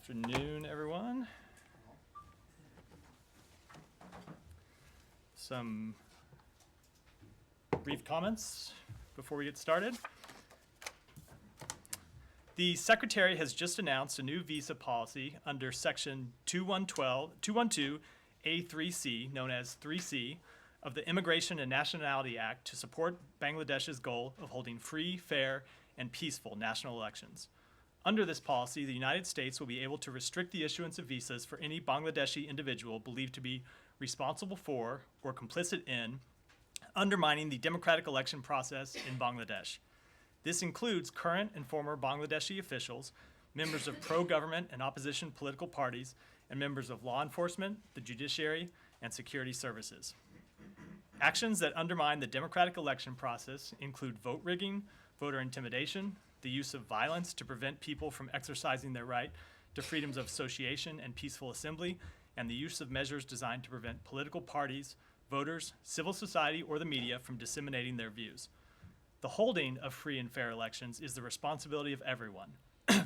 afternoon, everyone. Some brief comments before we get started. The Secretary has just announced a new visa policy under Section 212A3C, known as 3C, of the Immigration and Nationality Act to support Bangladesh's goal of holding free, fair, and peaceful national elections. Under this policy, the United States will be able to restrict the issuance of visas for any Bangladeshi individual believed to be responsible for or complicit in undermining the democratic election process in Bangladesh. This includes current and former Bangladeshi officials, members of pro-government and opposition political parties, and members of law enforcement, the judiciary, and security services. Actions that undermine the democratic election process include vote rigging, voter intimidation, the use of violence to prevent people from exercising their right to freedoms of association and peaceful assembly, and the use of measures designed to prevent political parties, voters, civil society, or the media from disseminating their views. The holding of free and fair elections is the responsibility of everyone: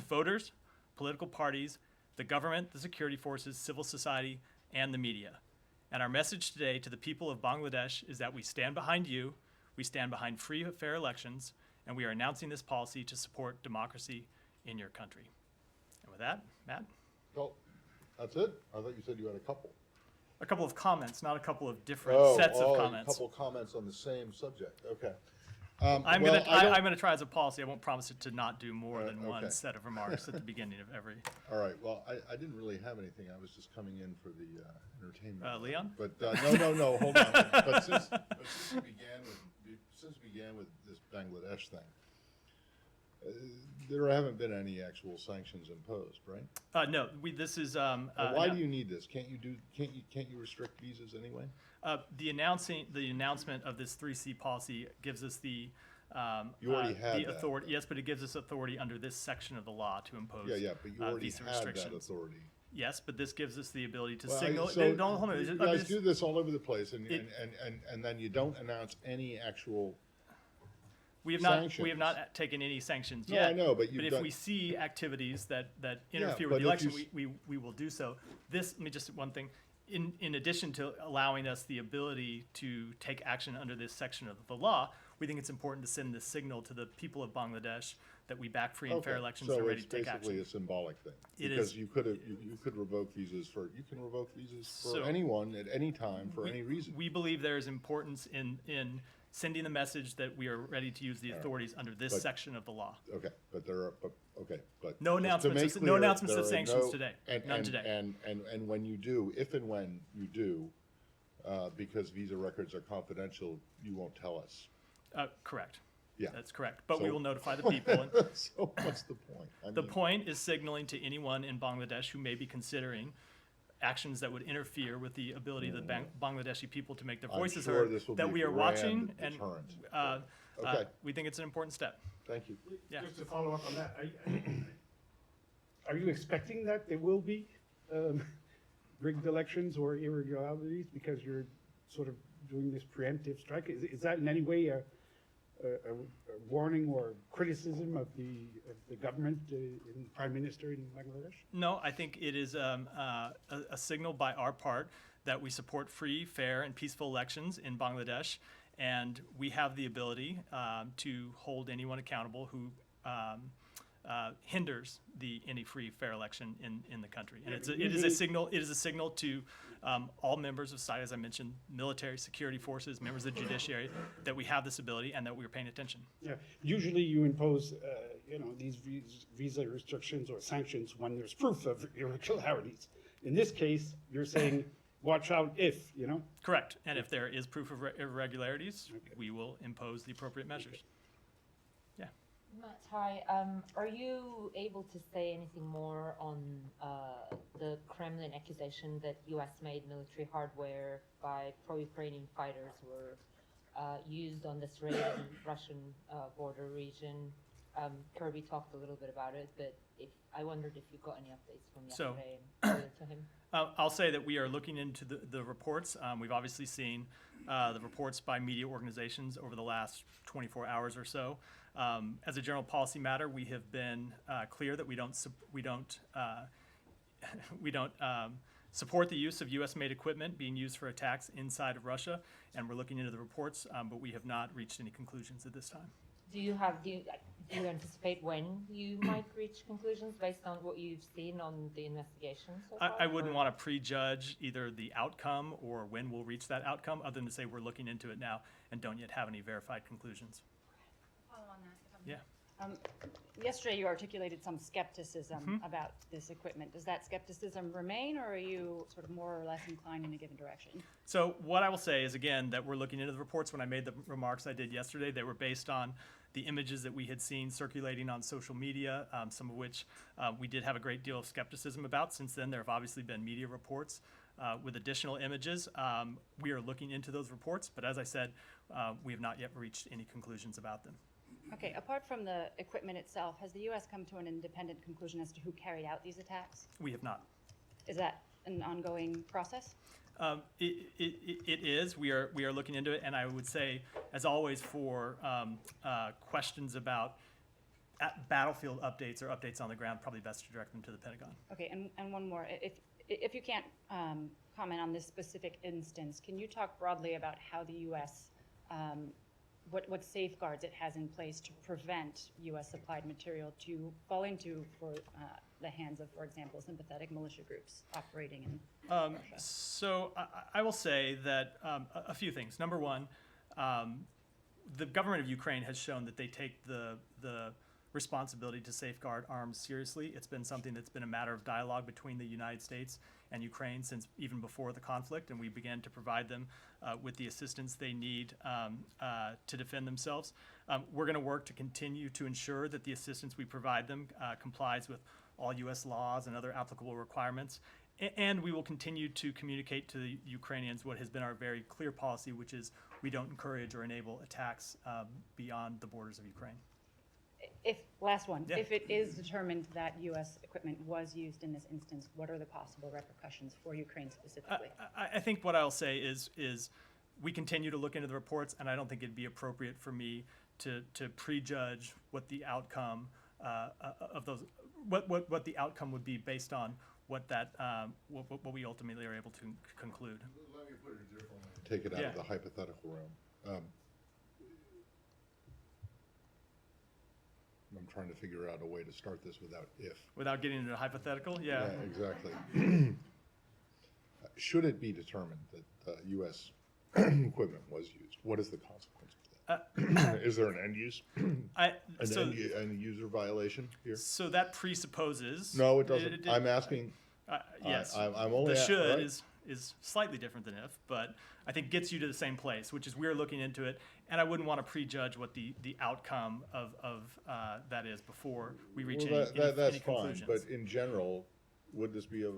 voters, political parties, the government, the security forces, civil society, and the media. And our message today to the people of Bangladesh is that we stand behind you, we stand behind free, fair elections, and we are announcing this policy to support democracy in your country. And with that, Matt? Well, that's it? I thought you said you had a couple. A couple of comments, not a couple of different sets of A comments. couple comments on the same subject, okay. I'm well, gonna try as a policy. I won't promise it to not do more than one okay. set of remarks at the beginning of every. All right, well, I didn't really have anything. I was just coming in for the entertainment. Leon? But no, hold on. But since we began with this Bangladesh thing, there haven't been any actual sanctions imposed, right? No, this is. Why do you need this? Can't you restrict visas anyway? The announcement of this 3C policy gives us the You already had the that. authority. Yes, but it gives us authority under this section of the law to impose Yeah, but you already visa had restrictions. that authority. Yes, but this gives us the ability to Well, signal. so Don't hold on. you guys do this all over the place, and then you don't announce any actual. We have sanctions. not taken any sanctions No, yet. I know, but you've if done- we see activities that interfere but with the if you election, we will do so. Let me just one thing. In addition to allowing us the ability to take action under this section of the law, we think it's important to send this signal to the people of Bangladesh that we back free and fair elections and are ready to take So it's basically action. a symbolic thing. It because is. you could revoke visas for So, anyone at any time for any reason. We believe there is importance in sending the message that we are ready to use the authorities under this But- section of the law. Okay, but there are, but. No just to announcements make of- no clear, announcements of there are sanctions today. None today. And when you do, if and when you do, because visa records are confidential, you won't tell us. Correct. Yeah. That's correct. But we So- will notify the people. And So what's the point? the point is signaling to anyone in Bangladesh who may be considering actions that would interfere with the ability of the Bangladeshi people to make their I'm voices sure heard, this will that be we a are grand watching and deterrent. Okay. we think it's an important step. Thank you. Yeah. Just to follow up on that, are you expecting that there will be rigged elections or irregularities because you're sort of doing this preemptive strike? Is that in any way a warning or criticism of the government and Prime Minister in Bangladesh? No, I think it is a signal by our part that we support free, fair, and peaceful elections in Bangladesh, and we have the ability to hold anyone accountable who hinders any free, fair election in the country. And it is a signal. It is a signal to all members of society, as I mentioned, military, security forces, members of the judiciary, that we have this ability and that we are paying attention. Yeah, usually you impose, these visa restrictions or sanctions when there's proof of irregularities. In this case, you're saying, watch out if, Correct. And if there is proof of irregularities, we will impose the appropriate measures. Yeah. Matt, hi. Are you able to say anything more on the Kremlin accusation that U.S.-made military hardware by pro-Ukrainian fighters were used on this raid in Russian border region? Kirby talked a little bit about it, but I wondered if you got any updates from yesterday and to him. I'll say that we are looking into the reports. We've obviously seen the reports by media organizations over the last 24 hours or so. As a general policy matter, we have been clear that we don't we don't support the use of U.S.-made equipment being used for attacks inside of Russia, and we're looking into the reports, but we have not reached any conclusions at this time. Do you anticipate when you might reach conclusions based on what you've seen on the investigation so far? I wouldn't or- want to prejudge either the outcome or when we'll reach that outcome, other than to say we're looking into it now and don't yet have any verified conclusions. Follow on that, if I may. Yeah. Yesterday, you articulated some skepticism Mm-hmm. about this equipment. Does that skepticism remain, or are you sort of more or less inclined in a given direction? So what I will say is, again, that we're looking into the reports. When I made the remarks I did yesterday, they were based on the images that we had seen circulating on social media, some of which we did have a great deal of skepticism about. Since then, there have obviously been media reports with additional images. We are looking into those reports, but as I said, we have not yet reached any conclusions about them. Okay, apart from the equipment itself, has the U.S. come to an independent conclusion as to who carried out these attacks? We have not. Is that an ongoing process? It is. We are looking into it, and I would say, as always, for questions about battlefield updates or updates on the ground, probably best to direct them to the Pentagon. Okay, and one more. If you can't comment on this specific instance, can you talk broadly about how the U.S. What safeguards it has in place to prevent U.S. supplied material to fall into the hands of, for example, sympathetic militia groups operating in Russia? So I will say that a few things. Number one, the government of Ukraine has shown that they take the responsibility to safeguard arms seriously. It's been something that's been a matter of dialogue between the United States and Ukraine since even before the conflict, and we began to provide them with the assistance they need to defend themselves. We're going to work to continue to ensure that the assistance we provide them complies with all U.S. laws and other applicable requirements. And we will continue to communicate to the Ukrainians what has been our very clear policy, which is we don't encourage or enable attacks beyond the borders of Ukraine. Last one. Yeah. If it is determined that U.S. equipment was used in this instance, what are the possible repercussions for Ukraine specifically? I think what I'll say is we continue to look into the reports, and I don't think it'd be appropriate for me to prejudge what the outcome of those what the outcome would be based on what we ultimately are able to conclude. Let me put it a different way. Take it out Yeah. of the hypothetical realm. I'm trying to figure out a way to start this without if. Without getting into a hypothetical, yeah. Exactly. Should it be determined that U.S. equipment was used, what is the consequence of that? Is there an end use, end user violation here? So that presupposes. No, it doesn't. I'm asking. Yes. I'm only. The should right? is slightly different than if, but I think gets you to the same place, which is we're looking into it, and I wouldn't want to prejudge what the outcome of that is before we reach Well, that's any fine, conclusions. but in general, would this be a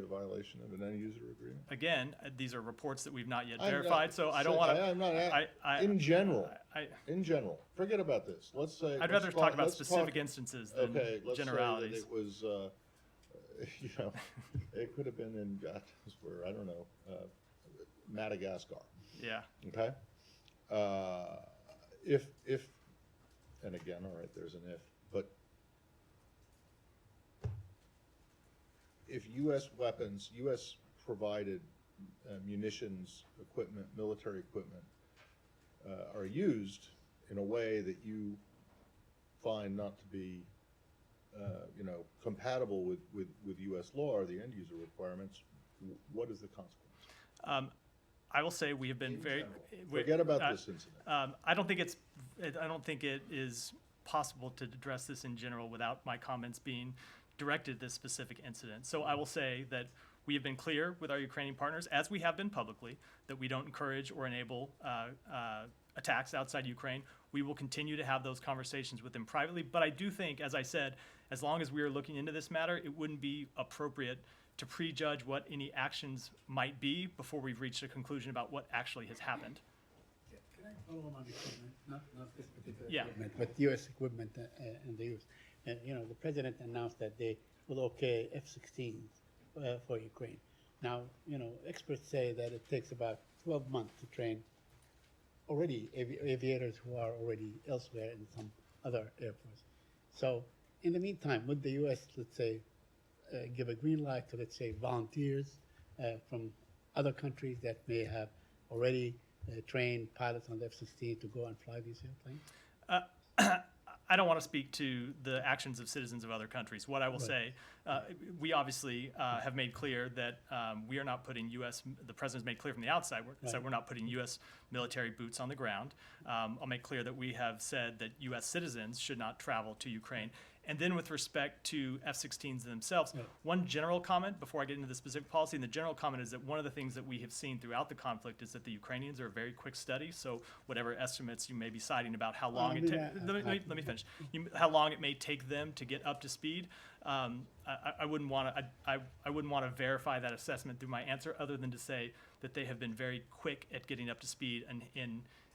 violation of an end user agreement? Again, these are reports that we've not yet I'm not verified, so I don't want to. I'm not. In general, forget about this. Let's say. I'd let's rather talk about let's specific instances than Okay, let's generalities. say that it was, it could have been in, God knows where, I don't know, Madagascar, Yeah. okay? If, and again, all right, there's an if, but if U.S. weapons, U.S. provided munitions, equipment, military equipment, are used in a way that you find not to be compatible with U.S. law or the end user requirements, what is the consequence? I will say we have been very. Forget about this incident. I don't think it is possible to address this in general without my comments being directed at this specific incident. So I will say that we have been clear with our Ukrainian partners, as we have been publicly, that we don't encourage or enable attacks outside Ukraine. We will continue to have those conversations with them privately. But I do think, as I said, as long as we are looking into this matter, it wouldn't be appropriate to prejudge what any actions might be before we've reached a conclusion about what actually has happened. Can I follow on equipment, not this particular Yeah. equipment, but U.S. equipment and the use? And, the president announced that they will okay F-16s for Ukraine. Now, experts say that it takes about 12 months to train already aviators who are already elsewhere in some other air force. So, in the meantime, would the U.S., let's say, give a green light to, let's say, volunteers from other countries that may have already trained pilots on the F-16 to go and fly these airplanes? I don't want to speak to the actions of citizens of other countries. What I will say, we obviously have made clear that we are not putting U.S. The president's made clear from the outside said we're not putting U.S. military boots on the ground. I'll make clear that we have said that U.S. citizens should not travel to Ukraine. And then with respect to F-16s themselves, one general comment before I get into the specific policy, and the general comment is that one of the things that we have seen throughout the conflict is that the Ukrainians are a very quick study. So whatever estimates you may be citing about how long let me finish. How long it may take them to get up to speed. I wouldn't want to verify that assessment through my answer, other than to say that they have been very quick at getting up to speed and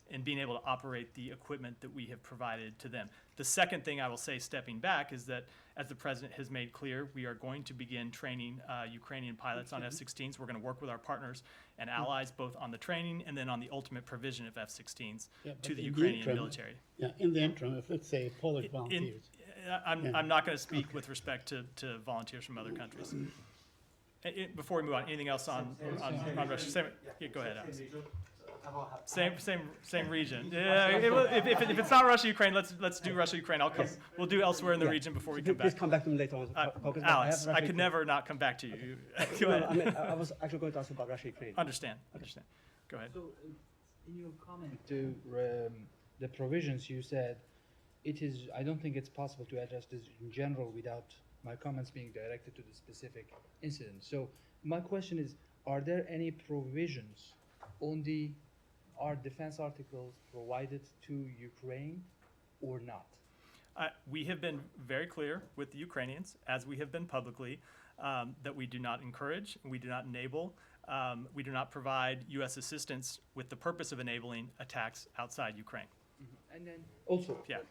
in being able to operate the equipment that we have provided to them. The second thing I will say, stepping back, is that as the president has made clear, we are going to begin training Ukrainian pilots on F-16s. We're going to work with our partners and allies both on the training and then on the ultimate provision of F-16s to the Ukrainian military. Yeah, in the interim, if let's say Polish volunteers. I'm not going to speak with respect to volunteers from other countries. Before we move on, anything else on Russia? Go ahead, Alex. Same region. Yeah, if it's not Russia, Ukraine, let's do Russia, Ukraine. We'll do elsewhere in the region before we come back. Please come back to me later on. Alex, I could never not come back to you. Go No, ahead. I mean, I was actually going to ask about Russia, Ukraine. Understand. Go ahead. So, in your comment to the provisions, you said it is. I don't think it's possible to address this in general without my comments being directed to the specific incident. So, my question is: are there any provisions on our defense articles provided to Ukraine, or not? We have been very clear with the Ukrainians, as we have been publicly, that we do not encourage, we do not enable, we do not provide U.S. assistance with the purpose of enabling attacks outside Ukraine. And then also, Yeah.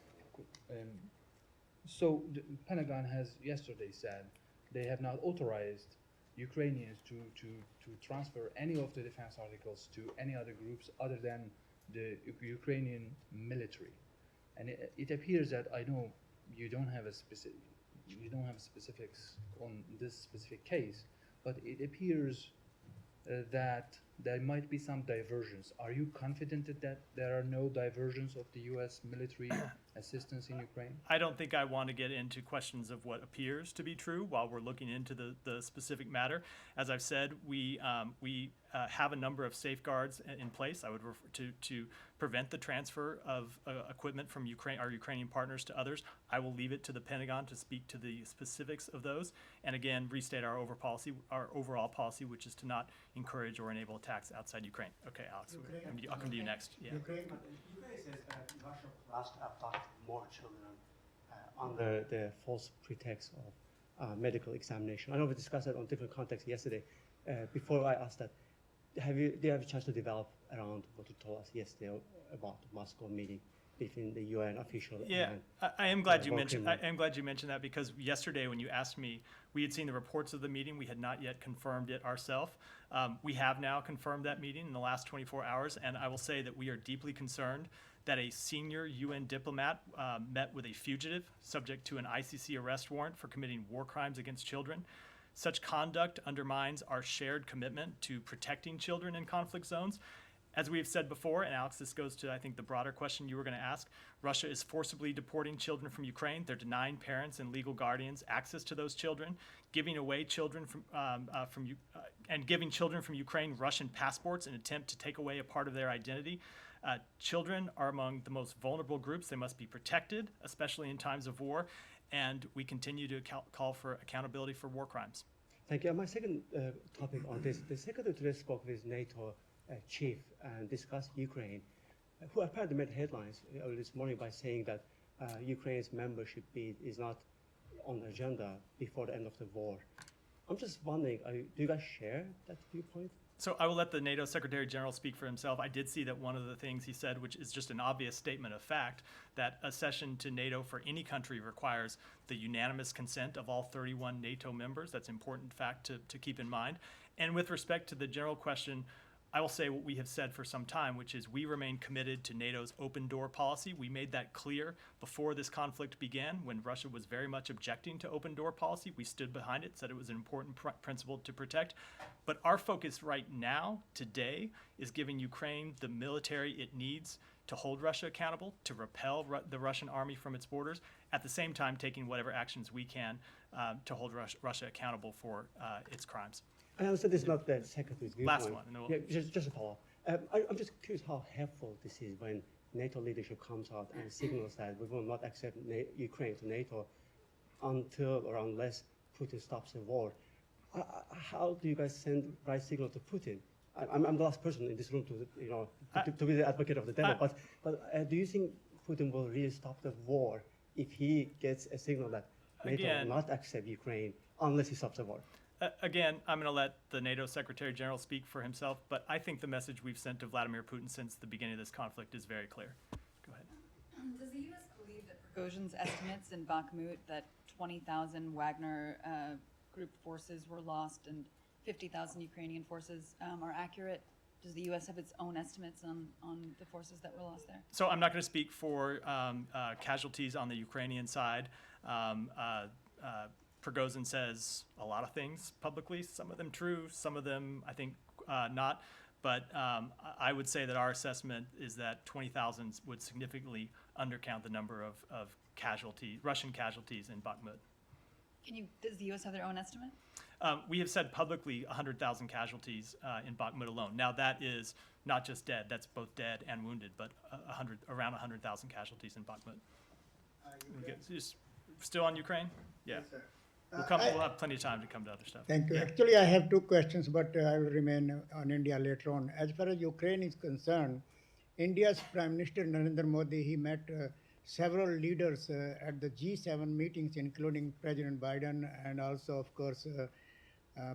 So the Pentagon has yesterday said they have not authorized Ukrainians to transfer any of the defense articles to any other groups other than the Ukrainian military. And it appears that, I know you don't have specifics on this specific case, but it appears that there might be some diversions. Are you confident that there are no diversions of the U.S. military assistance in Ukraine? I don't think I want to get into questions of what appears to be true while we're looking into the specific matter. As I've said, we have a number of safeguards in place. I would refer to prevent the transfer of equipment from our Ukrainian partners to others. I will leave it to the Pentagon to speak to the specifics of those, and again restate our overall policy, which is to not encourage or enable attacks outside Ukraine. Okay, Alex, I'll come to you next. Yeah. Ukraine says that Russia planned to abduct more children under the false pretext of medical examination. I know we discussed that on different contexts yesterday. Before I ask that, do you have a chance to develop around what you told us yesterday about the Moscow meeting between the UN official? Yeah, and I am glad you Volker mentioned. Moore? I am glad you mentioned that, because yesterday when you asked me, we had seen the reports of the meeting. We had not yet confirmed it ourselves. We have now confirmed that meeting in the last 24 hours, and I will say that we are deeply concerned that a senior UN diplomat met with a fugitive subject to an ICC arrest warrant for committing war crimes against children. Such conduct undermines our shared commitment to protecting children in conflict zones. As we have said before, and Alex, this goes to, I think, the broader question you were going to ask, Russia is forcibly deporting children from Ukraine. They're denying parents and legal guardians access to those children, giving away children and giving children from Ukraine Russian passports in an attempt to take away a part of their identity. Children are among the most vulnerable groups. They must be protected, especially in times of war, and we continue to call for accountability for war crimes. Thank you. My second topic on this, the Secretary today spoke with NATO chief and discussed Ukraine, who apparently made headlines early this morning by saying that Ukraine's membership bid is not on the agenda before the end of the war. I'm just wondering, do you guys share that viewpoint? So I will let the NATO Secretary General speak for himself. I did see that one of the things he said, which is just an obvious statement of fact, that accession to NATO for any country requires the unanimous consent of all 31 NATO members. That's an important fact to keep in mind. And with respect to the general question, I will say what we have said for some time, which is we remain committed to NATO's open door policy. We made that clear before this conflict began, when Russia was very much objecting to open door policy. We stood behind it, said it was an important principle to protect. But our focus right now, today, is giving Ukraine the military it needs to hold Russia accountable, to repel the Russian army from its borders, at the same time taking whatever actions we can to hold Russia accountable for its crimes. I understand this is not the Secretary's viewpoint. Last one, and then we'll- Yeah, just a follow-up. I'm just curious how helpful this is when NATO leadership comes out and signals that we will not accept Ukraine to NATO until or unless Putin stops the war. How do you guys send right signal to Putin? I'm the last person in this room to be the advocate of the devil, but do you think Putin will really stop the war if he gets a signal that NATO Again- will not accept Ukraine unless he stops the war? Again, I'm going to let the NATO Secretary General speak for himself, but I think the message we've sent to Vladimir Putin since the beginning of this conflict is very clear. Go ahead. Does the U.S. believe that Prigozhin's estimates in Bakhmut that 20,000 Wagner group forces were lost and 50,000 Ukrainian forces are accurate? Does the U.S. have its own estimates on the forces that were lost there? So I'm not going to speak for casualties on the Ukrainian side. Prigozhin says a lot of things publicly, some of them true, some of them I think not. But I would say that our assessment is that 20,000 would significantly undercount the number of Russian casualties in Bakhmut. Does the U.S. have their own estimate? We have said publicly 100,000 casualties in Bakhmut alone. Now that is not just dead; that's both dead and wounded, but around 100,000 casualties in Bakhmut. Still on Ukraine? Yeah. Yes, sir. We'll have plenty of time to come to other stuff. Thank you. Actually, I have two questions, but I will remain on India later on. As far as Ukraine is concerned, India's Prime Minister Narendra Modi, he met several leaders at the G7 meetings, including President Biden and also, of course,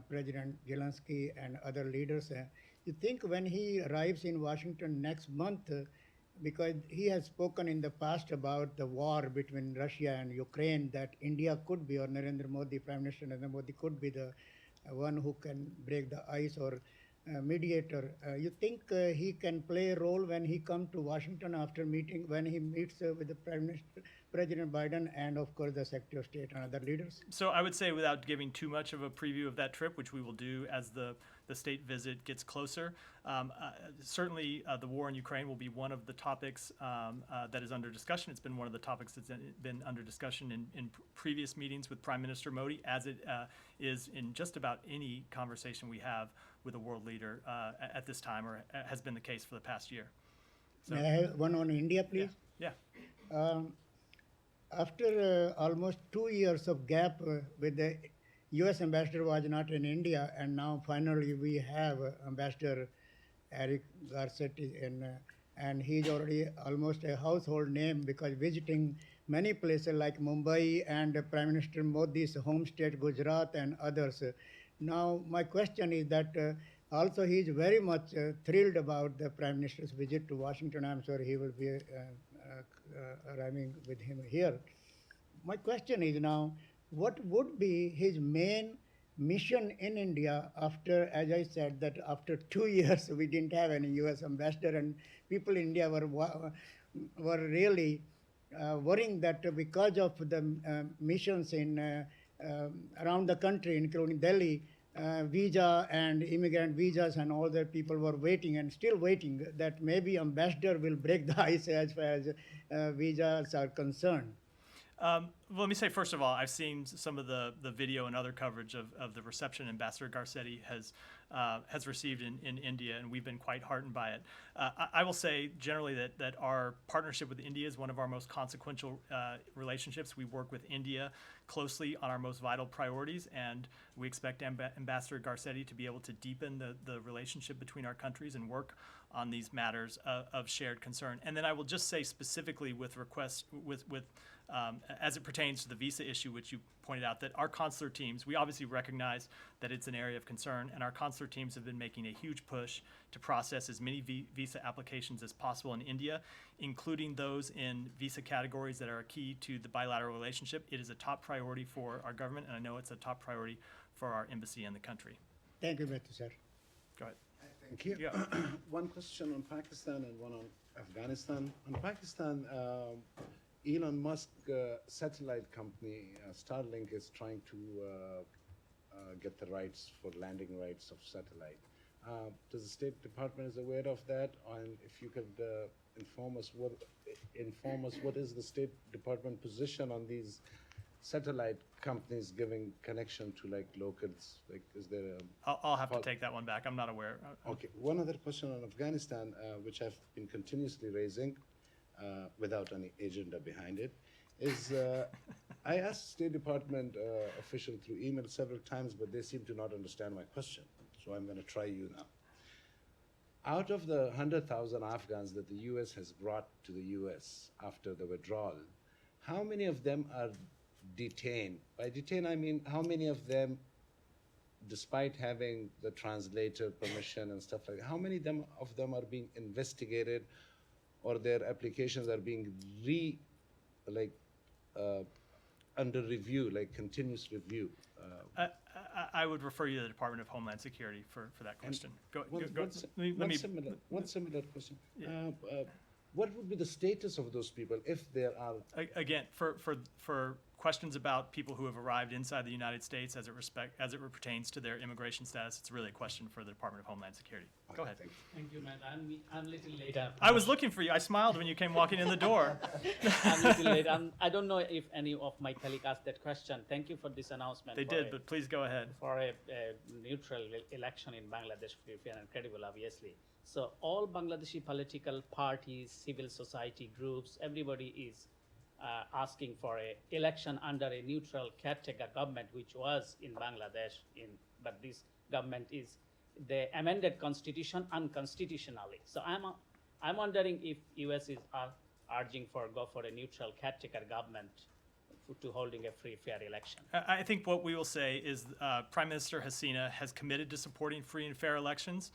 President Zelensky and other leaders. You think when he arrives in Washington next month, because he has spoken in the past about the war between Russia and Ukraine, that India could be, or Narendra Modi, Prime Minister Narendra Modi could be the one who can break the ice or mediator. You think he can play a role when he comes to Washington after meeting, when he meets with the Prime Minister, President Biden, and of course the Secretary of State and other leaders? So I would say, without giving too much of a preview of that trip, which we will do as the state visit gets closer, certainly the war in Ukraine will be one of the topics that is under discussion. It's been one of the topics that's been under discussion in previous meetings with Prime Minister Modi, as it is in just about any conversation we have with a world leader at this time, or has been the case for the past year. So, May I have one on India, please? yeah. After almost 2 years of gap with the U.S. ambassador was not in India, and now finally we have Ambassador Eric Garcetti, and he's already almost a household name because visiting many places like Mumbai and Prime Minister Modi's home state Gujarat and others. Now my question is that also he's very much thrilled about the Prime Minister's visit to Washington. I'm sure he will be arriving with him here. My question is now, what would be his main mission in India after, as I said, that after 2 years we didn't have any U.S. ambassador, and people in India were really worrying that because of the missions in around the country, including Delhi, visa and immigrant visas and all that, people were waiting and still waiting that maybe ambassador will break the ice as far as visas are concerned. Well, let me say, first of all, I've seen some of the video and other coverage of the reception Ambassador Garcetti has received in India, and we've been quite heartened by it. I will say generally that our partnership with India is one of our most consequential relationships. We work with India closely on our most vital priorities, and we expect Ambassador Garcetti to be able to deepen the relationship between our countries and work on these matters of shared concern. And then I will just say specifically with requests as it pertains to the visa issue, which you pointed out, that our consular teams, we obviously recognize that it's an area of concern, and our consular teams have been making a huge push to process as many visa applications as possible in India, including those in visa categories that are key to the bilateral relationship. It is a top priority for our government, and I know it's a top priority for our embassy in the country. Thank you, Mr. Sir. Go ahead. Thank you. Yeah. One question on Pakistan and one on Afghanistan. On Pakistan, Elon Musk satellite company Starlink is trying to get the rights for landing rights of satellite. Does the State Department is aware of that? And if you could inform us what is the State Department position on these satellite companies giving connection to like locals? Like, is there a I'll have to Well- take that one back. I'm not aware. Okay, one other question on Afghanistan, which I've been continuously raising without any agenda behind it, is I asked State Department official through email several times, but they seem to not understand my question. So I'm going to try you now. Out of the 100,000 Afghans that the U.S. has brought to the U.S. after the withdrawal, how many of them are detained? By detained, I mean how many of them, despite having the translator permission and stuff like that, how many of them are being investigated or their applications are being under review, like continuous review? I would refer you to the Department of Homeland Security for that question. One similar question. What would be the status of those people if there are? Again, for questions about people who have arrived inside the United States as it pertains to their immigration status, it's really a question for the Department of Homeland Security. Go ahead. Thank you, Matt. I'm a little late. I was looking for you. I smiled when you came walking in the door. I'm a little late. I don't know if any of my colleagues asked that question. Thank you for this announcement. They did, but please go ahead. For a neutral election in Bangladesh, free, fair, and credible, obviously. So all Bangladeshi political parties, civil society groups, everybody is asking for a election under a neutral caretaker government, which was in Bangladesh. But this government is the amended constitution unconstitutionally. So I'm wondering if US is urging go for a neutral caretaker government to holding a free, fair election. I think what we will say is Prime Minister Hasina has committed to supporting free and fair elections.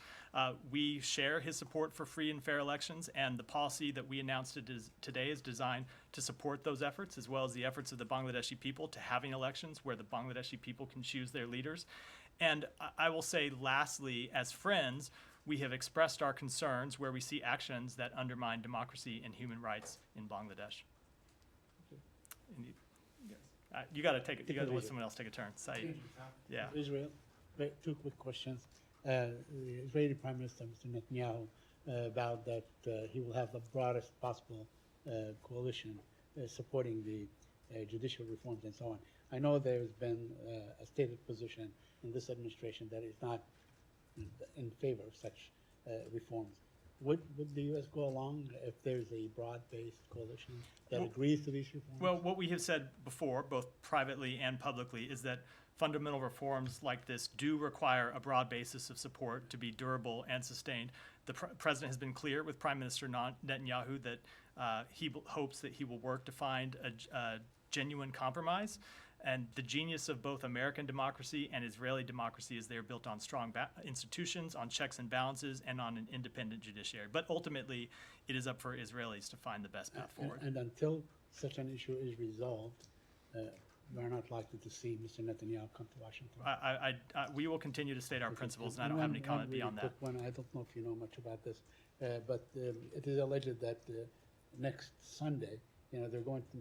We share his support for free and fair elections, and the policy that we announced today is designed to support those efforts, as well as the efforts of the Bangladeshi people to having elections where the Bangladeshi people can choose their leaders. And I will say, lastly, as friends, we have expressed our concerns where we see actions that undermine democracy and human rights in Bangladesh. You got to take it. You got to let someone else take a turn. Saeed. Yeah. Israel, two quick questions. The Israeli Prime Minister, Mr. Netanyahu, vowed that he will have the broadest possible coalition supporting the judicial reforms and so on. I know there's been a stated position in this administration that is not in favor of such reforms. Would the U.S. go along if there's a broad-based coalition that agrees to these reforms? Well, what we have said before, both privately and publicly, is that fundamental reforms like this do require a broad basis of support to be durable and sustained. The president has been clear with Prime Minister Netanyahu that he hopes that he will work to find a genuine compromise. And the genius of both American democracy and Israeli democracy is they're built on strong institutions, on checks and balances, and on an independent judiciary. But ultimately, it is up for Israelis to find the best path forward. And until such an issue is resolved, we're not likely to see Mr. Netanyahu come to Washington. We will continue to state our principles, and I don't have any comment beyond that. I don't know if you know much about this, but it is alleged that next Sunday, they're going to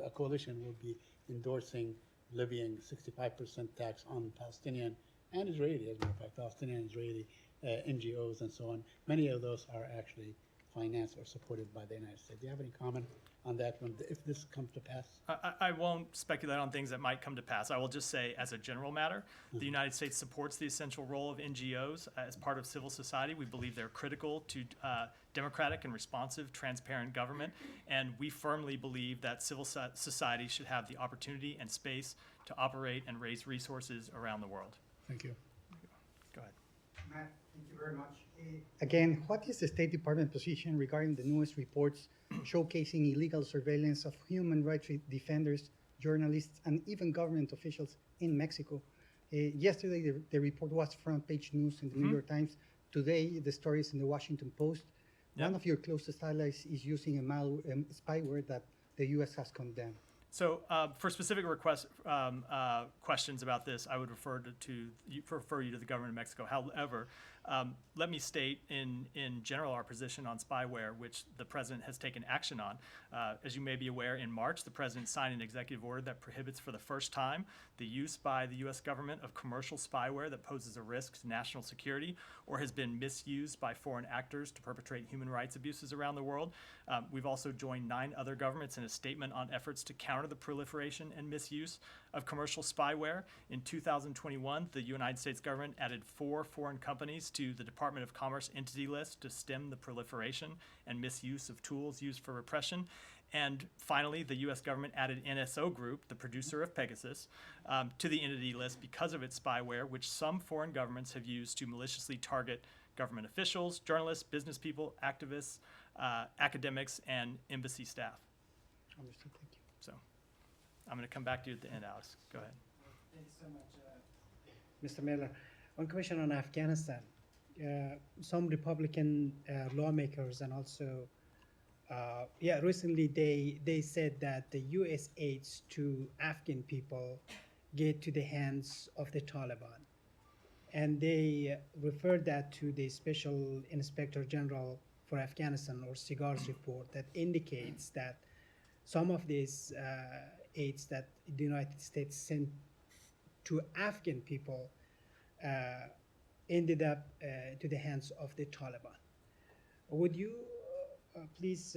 a coalition will be endorsing levying 65% tax on Palestinian and Israeli, as a matter of fact, Palestinian and Israeli NGOs and so on. Many of those are actually financed or supported by the United States. Do you have any comment on that one, if this comes to pass? I won't speculate on things that might come to pass. I will just say, as a general matter, the United States supports the essential role of NGOs as part of civil society. We believe they're critical to democratic and responsive, transparent government, and we firmly believe that civil society should have the opportunity and space to operate and raise resources around the world. Thank you. Go ahead. Matt, thank you very much. Again, what is the State Department position regarding the newest reports showcasing illegal surveillance of human rights defenders, journalists, and even government officials in Mexico? Yesterday, the report was front page news in the New York Times. Today, the story is in the Washington Post. One of your closest allies is using a spyware that the U.S. has condemned. So for specific questions about this, I would refer you to the government of Mexico. However, let me state in general our position on spyware, which the president has taken action on. As you may be aware, in March, the president signed an executive order that prohibits for the first time the use by the U.S. government of commercial spyware that poses a risk to national security or has been misused by foreign actors to perpetrate human rights abuses around the world. We've also joined 9 other governments in a statement on efforts to counter the proliferation and misuse of commercial spyware. In 2021, the United States government added 4 foreign companies to the Department of Commerce entity list to stem the proliferation and misuse of tools used for repression. And finally, the U.S. government added NSO Group, the producer of Pegasus, to the entity list because of its spyware, which some foreign governments have used to maliciously target government officials, journalists, business people, activists, academics, and embassy staff. Understood, thank you. So I'm going to come back to you at the end, Alex. Go ahead. Thank you so much, Mr. Miller. One question on Afghanistan. Some Republican lawmakers and also, recently they said that the U.S. aids to Afghan people get to the hands of the Taliban. And they referred that to the Special Inspector General for Afghanistan, or SIGAR's report, that indicates that some of these aids that the United States sent to Afghan people ended up to the hands of the Taliban. Would you please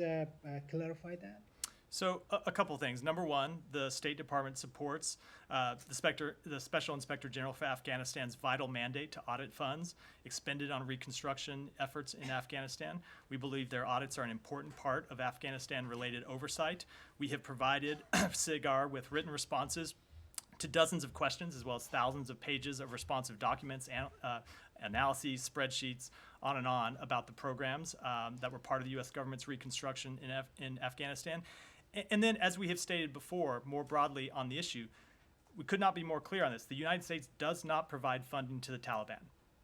clarify that? So a couple things. Number one, the State Department supports the Special Inspector General for Afghanistan's vital mandate to audit funds expended on reconstruction efforts in Afghanistan. We believe their audits are an important part of Afghanistan-related oversight. We have provided SIGAR with written responses to dozens of questions, as well as thousands of pages of responsive documents, analyses, spreadsheets, on and on about the programs that were part of the U.S. government's reconstruction in Afghanistan. And then, as we have stated before, more broadly on the issue, we could not be more clear on this. The United States does not provide funding to the Taliban.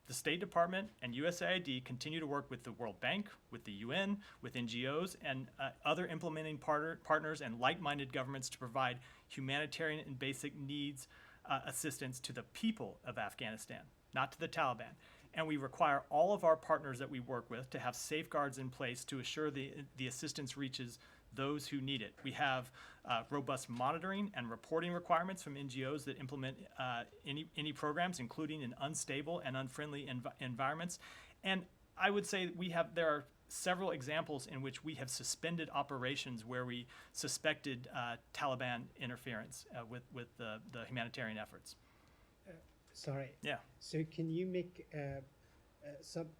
The State Department and USAID continue to work with the World Bank, with the UN, with NGOs, and other implementing partners and like-minded governments to provide humanitarian and basic needs assistance to the people of Afghanistan, not to the Taliban. And we require all of our partners that we work with to have safeguards in place to assure the assistance reaches those who need it. We have robust monitoring and reporting requirements from NGOs that implement any programs, including in unstable and unfriendly environments. And I would say there are several examples in which we have suspended operations where we suspected Taliban interference with the humanitarian efforts. Sorry. Yeah. So can you make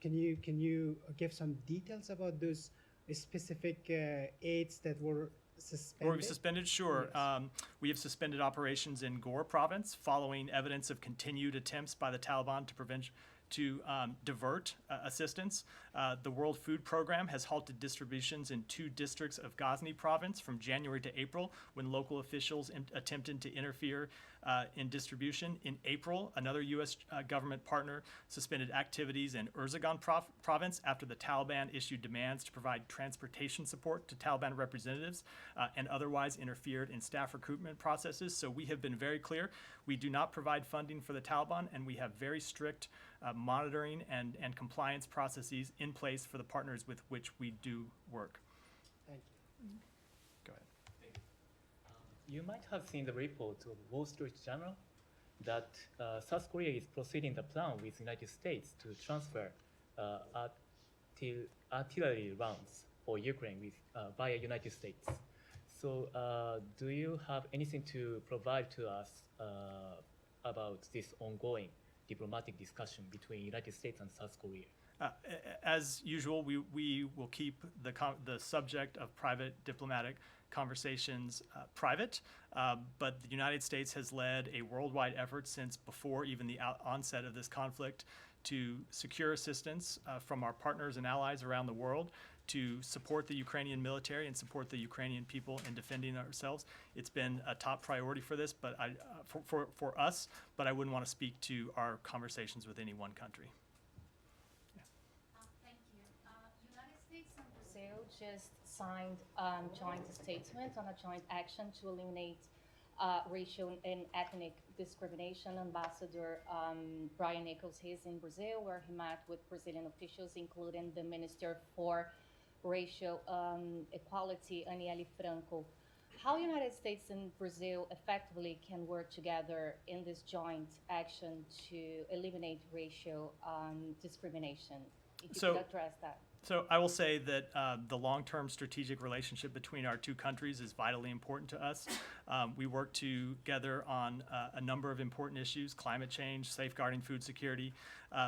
can you give some details about those specific aids that were suspended? Were we suspended? Sure. Yes. We have suspended operations in Ghor province following evidence of continued attempts by the Taliban to divert assistance. The World Food Program has halted distributions in 2 districts of Ghazni province from January to April when local officials attempted to interfere in distribution. In April, another U.S. Government partner suspended activities in Uruzgan province after the Taliban issued demands to provide transportation support to Taliban representatives and otherwise interfered in staff recruitment processes. So we have been very clear. We do not provide funding for the Taliban, and we have very strict monitoring and compliance processes in place for the partners with which we do work. Thank you. Go ahead. You might have seen the report of Wall Street Journal that South Korea is proceeding the plan with the United States to transfer artillery rounds for Ukraine via United States. So do you have anything to provide to us about this ongoing diplomatic discussion between United States and South Korea? As usual, we will keep the subject of private diplomatic conversations private, but the United States has led a worldwide effort since before even the onset of this conflict to secure assistance from our partners and allies around the world to support the Ukrainian military and support the Ukrainian people in defending ourselves. It's been a top priority for this, but for us, but I wouldn't want to speak to our conversations with any one country. Thank you. United States and Brazil just signed joint statement on a joint action to eliminate racial and ethnic discrimination. Ambassador Brian Nichols is in Brazil, where he met with Brazilian officials, including the Minister for Racial Equality, Aniele Franco. How United States and Brazil effectively can work together in this joint action to eliminate racial discrimination? If you So- could address that. So I will say that the long-term strategic relationship between our two countries is vitally important to us. We work together on a number of important issues: climate change, safeguarding food security,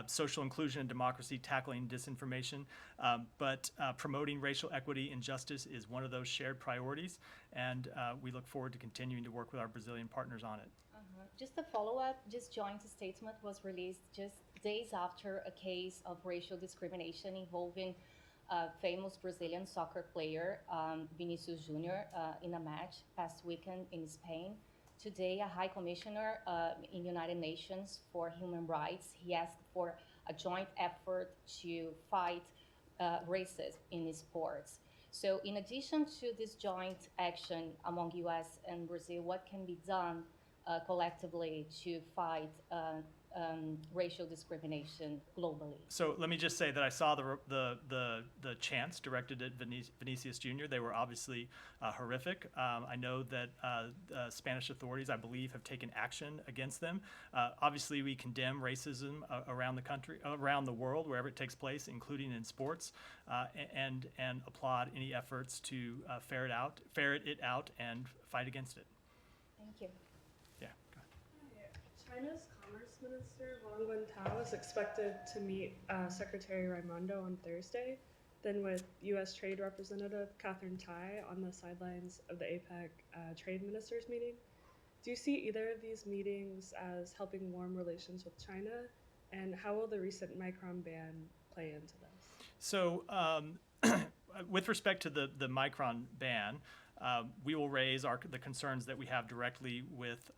social inclusion and democracy, tackling disinformation. But promoting racial equity and justice is one of those shared priorities, and we look forward to continuing to work with our Brazilian partners on it. Just a follow-up, this joint statement was released just days after a case of racial discrimination involving a famous Brazilian soccer player, Vinicius Junior, in a match past weekend in Spain. Today, a High Commissioner in United Nations for Human Rights, he asked for a joint effort to fight racism in sports. So in addition to this joint action among US and Brazil, what can be done collectively to fight racial discrimination globally? So let me just say that I saw the chants directed at Vinicius Jr. They were obviously horrific. I know that Spanish authorities, I believe, have taken action against them. Obviously, we condemn racism around the country, around the world, wherever it takes place, including in sports, and applaud any efforts to ferret it out and fight against it. Thank you. Yeah. China's Commerce Minister Wang Wentao is expected to meet Secretary Raimondo on Thursday, then with U.S. Trade Representative Catherine Tai on the sidelines of the APEC Trade Ministers meeting. Do you see either of these meetings as helping warm relations with China, and how will the recent Micron ban play into this? So with respect to the Micron ban, we will raise the concerns that we have directly with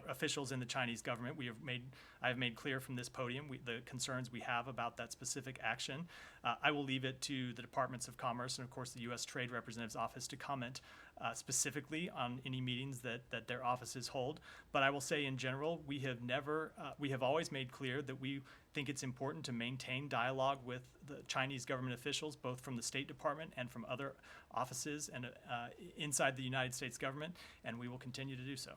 officials in the Chinese government. I have made clear from this podium the concerns we have about that specific action. I will leave it to the Departments of Commerce and, of course, the U.S. Trade Representative's Office to comment specifically on any meetings that their offices hold. But I will say, in general, we have always made clear that we think it's important to maintain dialogue with the Chinese government officials, both from the State Department and from other offices and inside the United States government, and we will continue to do so.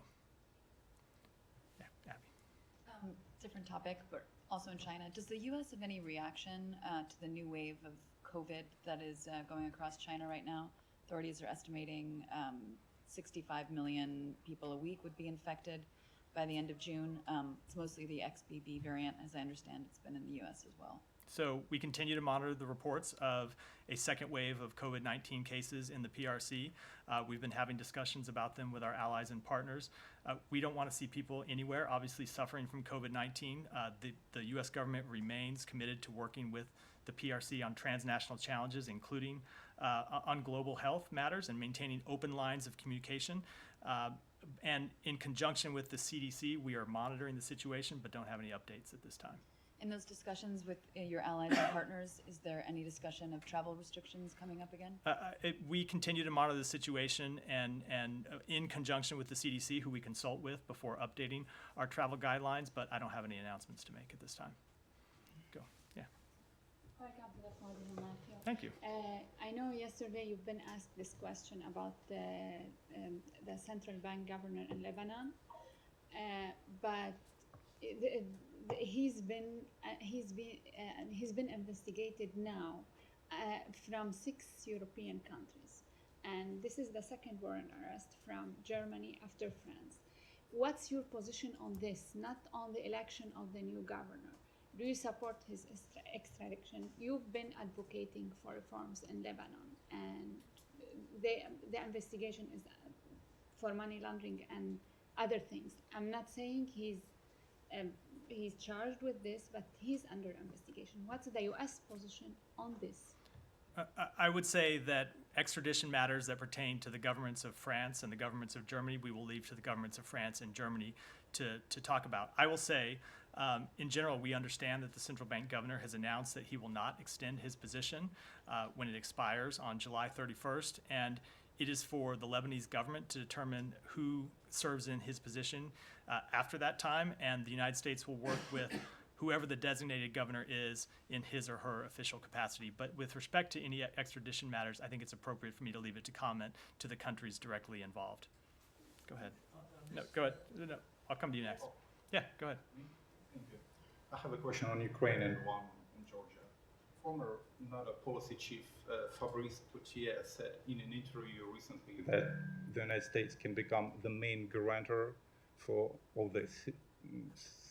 Yeah, Abby. Different topic, but also in China. Does the U.S. have any reaction to the new wave of COVID that is going across China right now? Authorities are estimating 65 million people a week would be infected by the end of June. It's mostly the XBB variant, as I understand. It's been in the U.S. as well. So we continue to monitor the reports of a second wave of COVID-19 cases in the PRC. We've been having discussions about them with our allies and partners. We don't want to see people anywhere, obviously, suffering from COVID-19. The U.S. government remains committed to working with the PRC on transnational challenges, including on global health matters and maintaining open lines of communication. And in conjunction with the CDC, we are monitoring the situation, but don't have any updates at this time. In those discussions with your allies and partners, is there any discussion of travel restrictions coming up again? We continue to monitor the situation and in conjunction with the CDC, who we consult with before updating our travel guidelines, but I don't have any announcements to make at this time. Go. Yeah. Thank you. I know yesterday you've been asked this question about the central bank governor in Lebanon, but he's been investigated now from 6 European countries, and this is the second warrant arrest from Germany after France. What's your position on this? Not on the election of the new governor. Do you support his extradition? You've been advocating for reforms in Lebanon, and the investigation is for money laundering and other things. I'm not saying he's charged with this, but he's under investigation. What's the U.S. position on this? I would say that extradition matters that pertain to the governments of France and the governments of Germany, we will leave to the governments of France and Germany to talk about. I will say In general, we understand that the central bank governor has announced that he will not extend his position when it expires on July 31st, and it is for the Lebanese government to determine who serves in his position after that time, and the United States will work with whoever the designated governor is in his or her official capacity. But with respect to any extradition matters, I think it's appropriate for me to leave it to comment to the countries directly involved. Go ahead. No, go ahead. No, I'll come to you next. Yeah, go ahead. Thank you. I have a question on Ukraine and one on Georgia. Former NATO policy chief Fabrice Toutier said in an interview recently that the United States can become the main guarantor for all the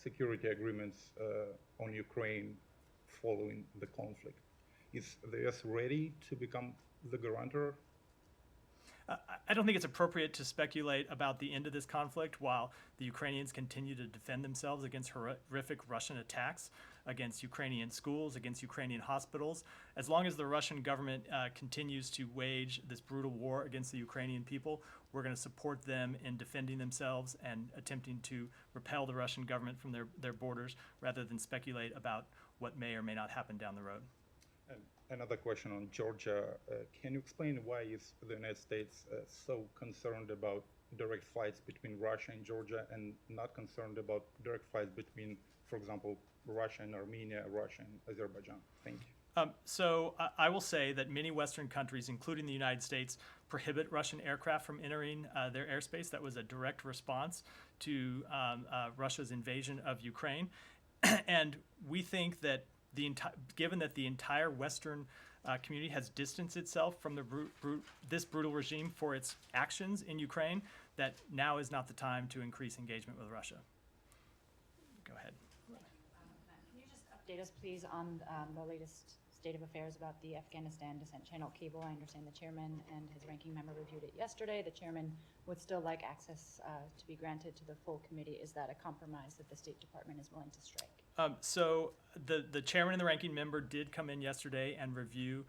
security agreements on Ukraine following the conflict. Is the US ready to become the guarantor? I don't think it's appropriate to speculate about the end of this conflict while the Ukrainians continue to defend themselves against horrific Russian attacks against Ukrainian schools, against Ukrainian hospitals. As long as the Russian government continues to wage this brutal war against the Ukrainian people, we're going to support them in defending themselves and attempting to repel the Russian government from their borders rather than speculate about what may or may not happen down the road. And another question on Georgia. Can you explain why is the United States so concerned about direct flights between Russia and Georgia and not concerned about direct flights between, for example, Russia and Armenia, Russia and Azerbaijan? Thank you. So I will say that many Western countries, including the United States, prohibit Russian aircraft from entering their airspace. That was a direct response to Russia's invasion of Ukraine. And we think that given that the entire Western community has distanced itself from this brutal regime for its actions in Ukraine, that now is not the time to increase engagement with Russia. Go ahead. Can you just update us, please, on the latest state of affairs about the Afghanistan Descent Channel cable? I understand the chairman and his ranking member reviewed it yesterday. The chairman would still like access to be granted to the full committee. Is that a compromise that the State Department is willing to strike? So the chairman and the ranking member did come in yesterday and review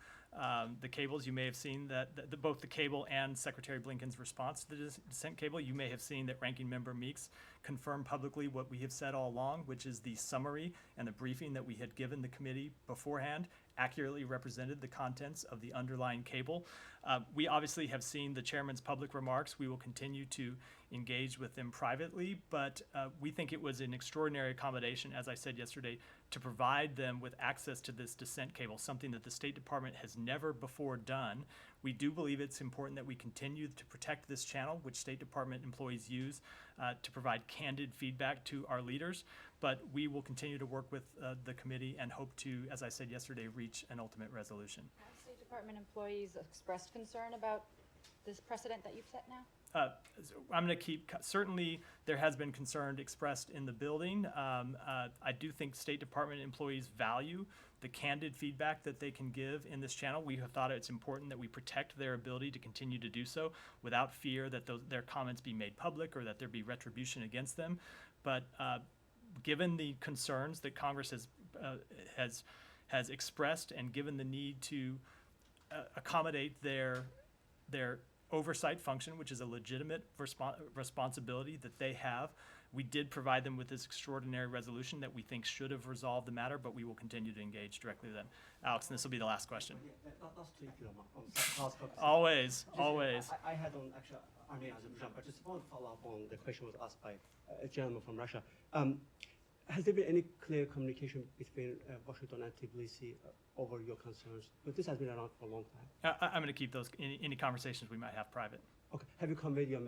the cables. You may have seen that both the cable and Secretary Blinken's response to the dissent cable. You may have seen that ranking member Meeks confirmed publicly what we have said all along, which is the summary and the briefing that we had given the committee beforehand accurately represented the contents of the underlying cable. We obviously have seen the chairman's public remarks. We will continue to engage with them privately, but we think it was an extraordinary accommodation, as I said yesterday, to provide them with access to this dissent cable, something that the State Department has never before done. We do believe it's important that we continue to protect this channel, which State Department employees use to provide candid feedback to our leaders, but we will continue to work with the committee and hope to, as I said yesterday, reach an ultimate resolution. Have State Department employees expressed concern about this precedent that you've set now? I'm going to keep, certainly there has been concern expressed in the building. I do think State Department employees value the candid feedback that they can give in this channel. We have thought it's important that we protect their ability to continue to do so without fear that their comments be made public or that there be retribution against them. But given the concerns that Congress has expressed and given the need to accommodate their oversight function, which is a legitimate responsibility that they have, we did provide them with this extraordinary resolution that we think should have resolved the matter, but we will continue to engage directly with them. Alex, and this will be the last question. Always, always. I had on actually Armenia, Azerbaijan, but just want to follow up on the question was asked by a gentleman from Russia. Has there been any clear communication between Washington and Tbilisi over your concerns? But this has been around for a long time. I'm going to keep those any conversations we might have private. Okay. Have you conveyed your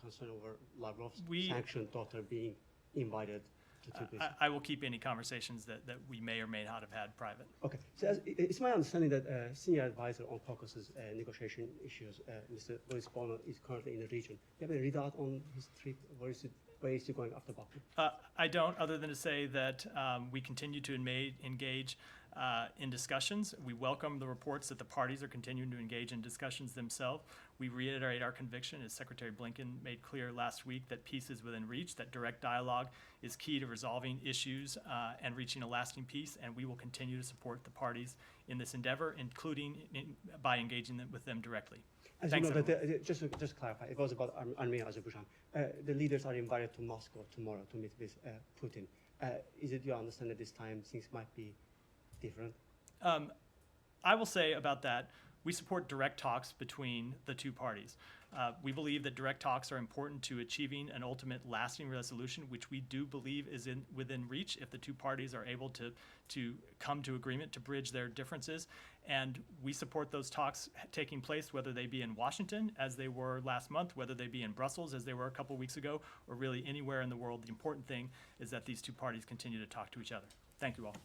concern over Lavrov's sanctioned daughter being invited to Tbilisi? I will keep any conversations that we may or may not have had private. Okay. So it's my understanding that senior advisor on Caucasus negotiation issues, Mr. Boris Bono, is currently in the region. Do you have any readout on his trip? Where is he going after Baku? I don't, other than to say that we continue to engage in discussions. We welcome the reports that the parties are continuing to engage in discussions themselves. We reiterate our conviction, as Secretary Blinken made clear last week, that peace is within reach, that direct dialogue is key to resolving issues and reaching a lasting peace, and we will continue to support the parties in this endeavor, including by engaging with them directly. As Thanks, you know, just to clarify, it was about Armenia, Azerbaijan. The leaders are invited to Moscow tomorrow to meet with Putin. Is it your understanding this time things might be different? I will say about that, we support direct talks between the two parties. We believe that direct talks are important to achieving an ultimate lasting resolution, which we do believe is within reach if the two parties are able to come to agreement to bridge their differences. And we support those talks taking place, whether they be in Washington, as they were last month, whether they be in Brussels, as they were a couple weeks ago, or really anywhere in the world. The important thing is that these two parties continue to talk to each other. Thank you all.